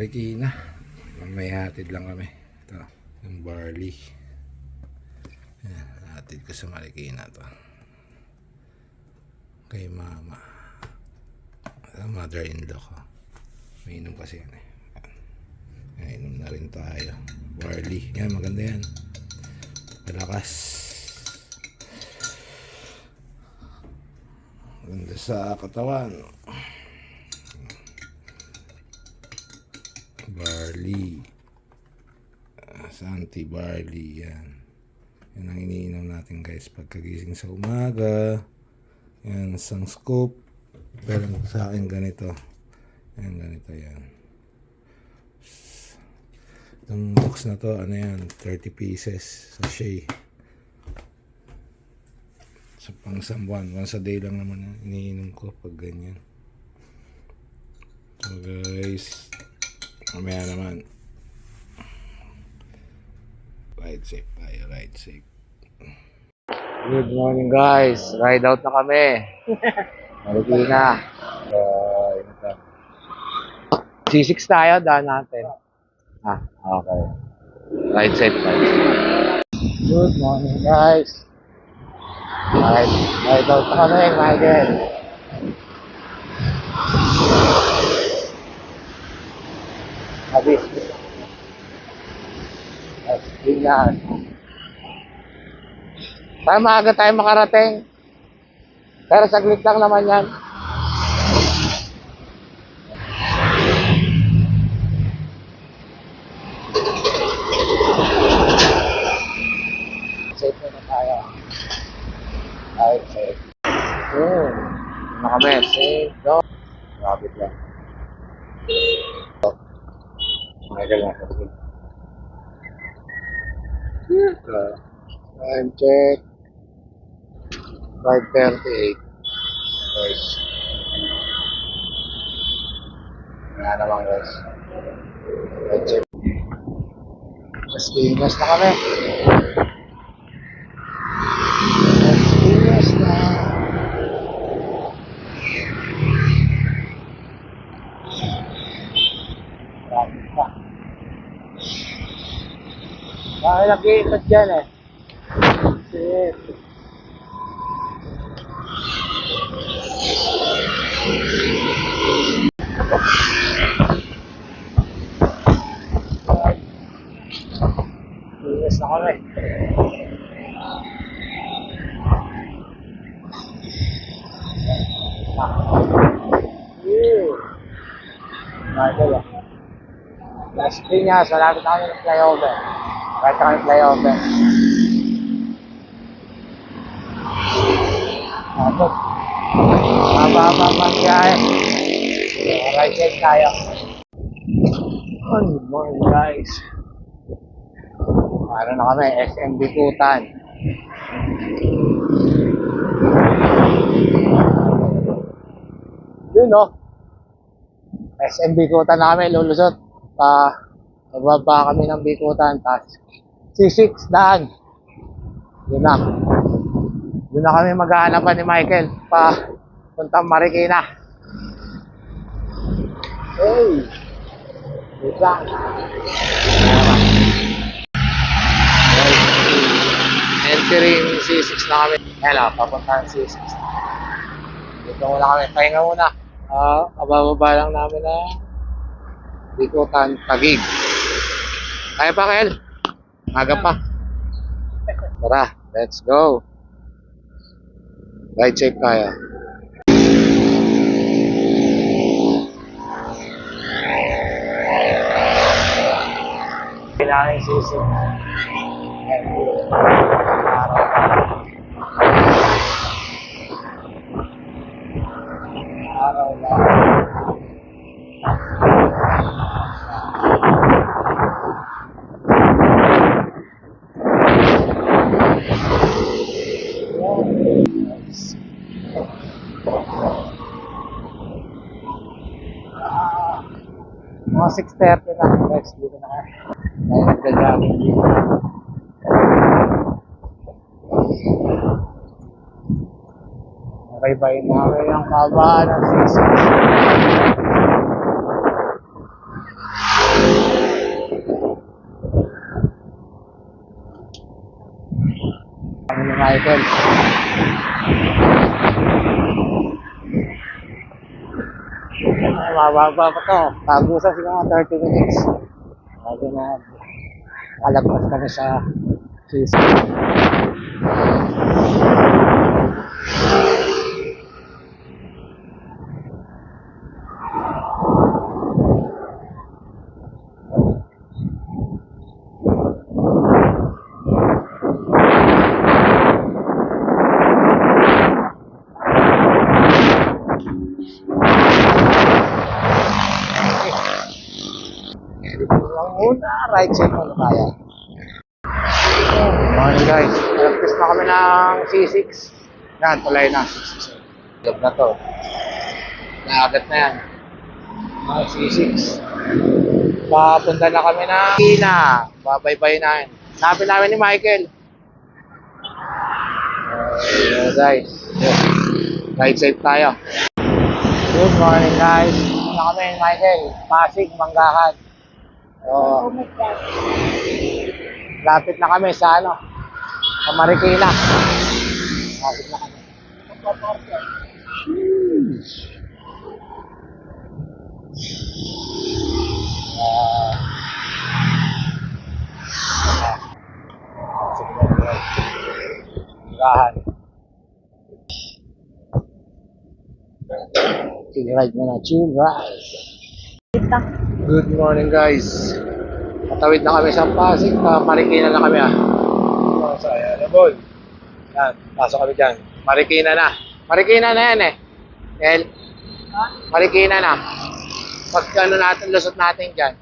Marikina. May hatid lang kami. Ito, yung barley. Ayan, hatid ko sa Marikina to. Kay mama. Mother-in-law ko. May inom kasi yan eh. Inom na rin tayo. Barley. Yan, maganda yan. Malakas. Maganda sa katawan. Barley. Santi barley. Yan. Yan ang iniinom natin guys pagkagising sa umaga. Yan, isang scoop. Pero sa akin ganito. Yan, ganito yan. Itong box na to, ano yan, 30 pieces sachet. So pang isang buwan, once a day lang naman yan, iniinom ko pag ganyan. So guys, mamaya naman ride safe tayo, ride safe. Good morning guys, ride out na kami. Marikina. C6 tayo, daan natin. Okay. Ride safe guys. Good morning guys. Ride out na kami, Michael. Habis. Tingnan. Para maaga tayo makarating. Pero saglit lang naman yan. Safe na tayo. Right, safe. Ano kami? Safe. Go. Rapid lang. Michael na. Time check. 5:38. Guys. Nga naman guys. Time check. Mas Pinas na kami. Mas Pinas na. Bakit nag-iikot dyan eh? Shit. Linis na kami. Michael ah. Las Piñas, malapit na kami ng flyover. Kahit na kami flyover. Tapos, mababa biyahe. Right side tayo. Good morning guys. Ano na kami, SM Bikutan. Yun no. SM Bikutan na kami, lulusot. Bababa kami ng Bikutan. Tapos C6 daan. Yun na. Yun na kami maghahanapan ni Michael puntang Marikina. Hey! Wait lang. Entering C6 na kami. Hello, papuntahan C6. Dito muna kami. Pahinga muna. Kabababa lang namin na Bikutan, Taguig. Kaya pa, Kel? Aga pa. Tara, let's go. Ride safe tayo. Kailangan yung sisig. Araw lang. Mga 6:30 na guys, dito na kami. May nagda-jogging dito. Nakaibayin namin ang kabaan ng C6. Michael. Ay, mababa pa to. Tagusan siguro mga 30 minutes. Bago na kalagpas kami sa season. Ang una, right side mo na kaya. Good morning guys. Practice na kami ng C6. Yan, tulay na. Job na to. Naagat na yan. Mga C6. Papunta na kami ng Kina. Babaybay na yan. Hanapin namin ni Michael. Guys. Right side tayo. Good morning guys. Ano kami ni Michael? Pasig, Manggahan. Oh my God. Lapit na kami sa ano? Sa Marikina. Lapit na kami. Manggahan. Chill ride muna. Chill ride. Good morning guys. Matawid na kami sa Pasig. Marikina na kami So, ayan, ball. Yan, pasok kami dyan. Marikina na. Marikina na yan eh. El, Marikina na. Pag ano natin, lusot natin dyan.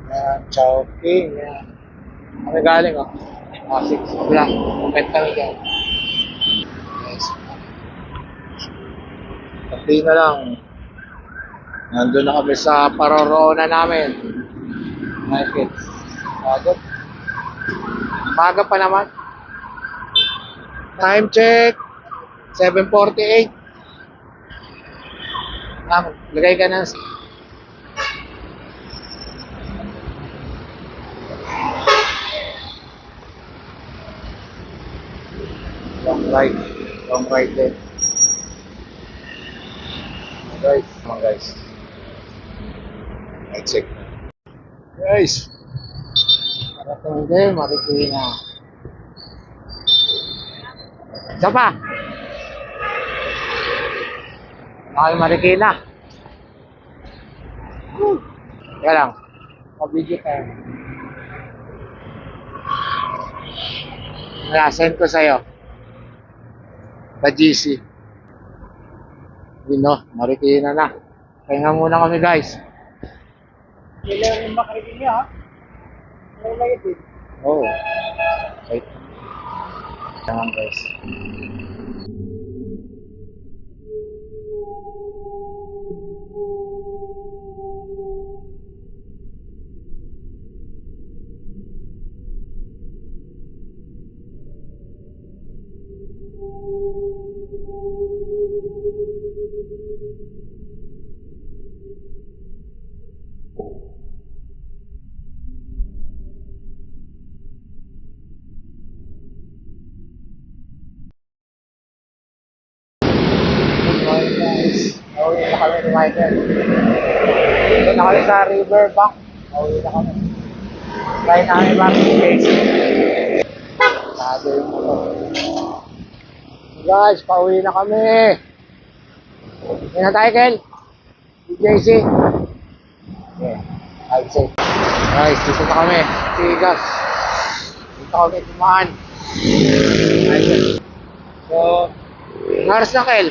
Yan, Chowking. Yan. Kami galing Pasig. Wala. Pwede kami dyan. Yes. Pati na lang. Nandun na kami sa paroroonan namin. Michael. Agad. Maga pa naman. Time check. 7:48. Lagay ka ng long right. Long right din. Guys. Come on guys. I check. Guys. Parating din, Marikina. Isa pa. Nakay Marikina. Kaya lang. Pabidyo tayo. Nasend ko sa'yo. Sa GC. Yun Marikina na. Kaya muna kami guys. Kailangan rin makarinig niya, ha? Pero mayat din. Oo. Wait. Ayan guys. Pauwi na kami ni Michael. Dito na kami sa riverbank. Pauwi na kami. Try namin ba si Casey. Sabi yung motor. Guys, pauwi na kami. Yan na tayo, Kel. Si JC. Okay. I'd say. Guys, dito na kami. Tigas. Dito kami tumaan. So, naras na, Kel.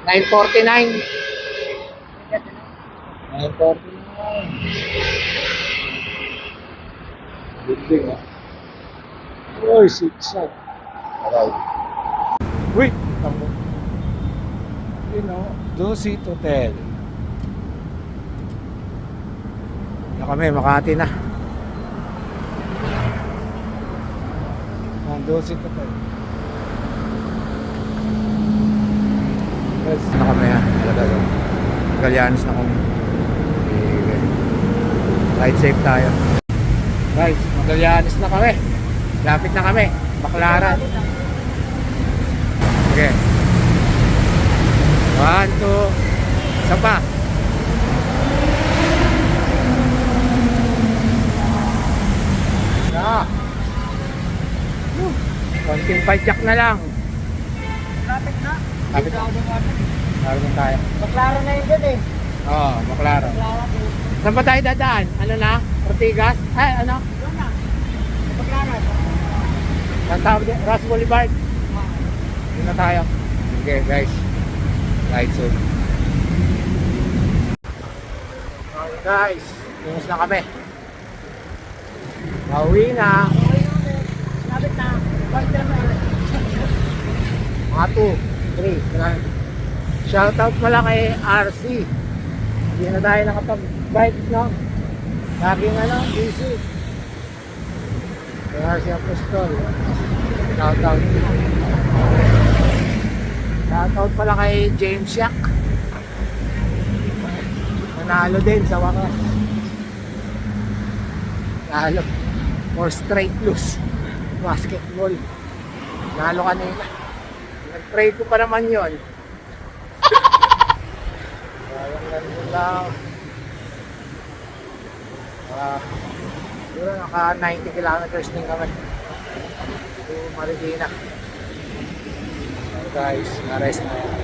9:49. 9:49. Building Uy, zigzag. Alright. Uy! Tamo. Dusit Hotel. Na kami, Makati na. Dusit Hotel. Yes. Na kami talaga Galianos na kami. Ride safe tayo. Guys, Galianos na kami. Lapit na kami. Baklaran. Okay. 1, 2. Isa pa. Na. Konting padyak na lang. Lapit na. Lapit na. Lapit na tayo. Baklaran na yun dyan eh. Oo, Baklaran. Baklaran eh. Saan ba tayo dadaan? Ano na? Ortigas? Ay, ano? Yun na. Baklaran. Ang tawag din? Ross Boulevard. Yun na tayo. Okay guys. Right soon. Okay guys. Tingos na kami. Pauwi na. Lapit na. Bakit na Mga 2, 3. Shoutout pala kay RC. Hindi na tayo nakapag-bike, no? Laging busy. Kay RC Apostol. Shoutout. Shoutout pala kay James Yak. Nanalo din sa wakas. Nanalo. More straight loose. Basketball. Nalo kanina. Nag-trade ko pa naman yun. Sayang ganun lang. Siguro naka 90 kilometers din kami. To Marikina. So guys, na-rest na yan.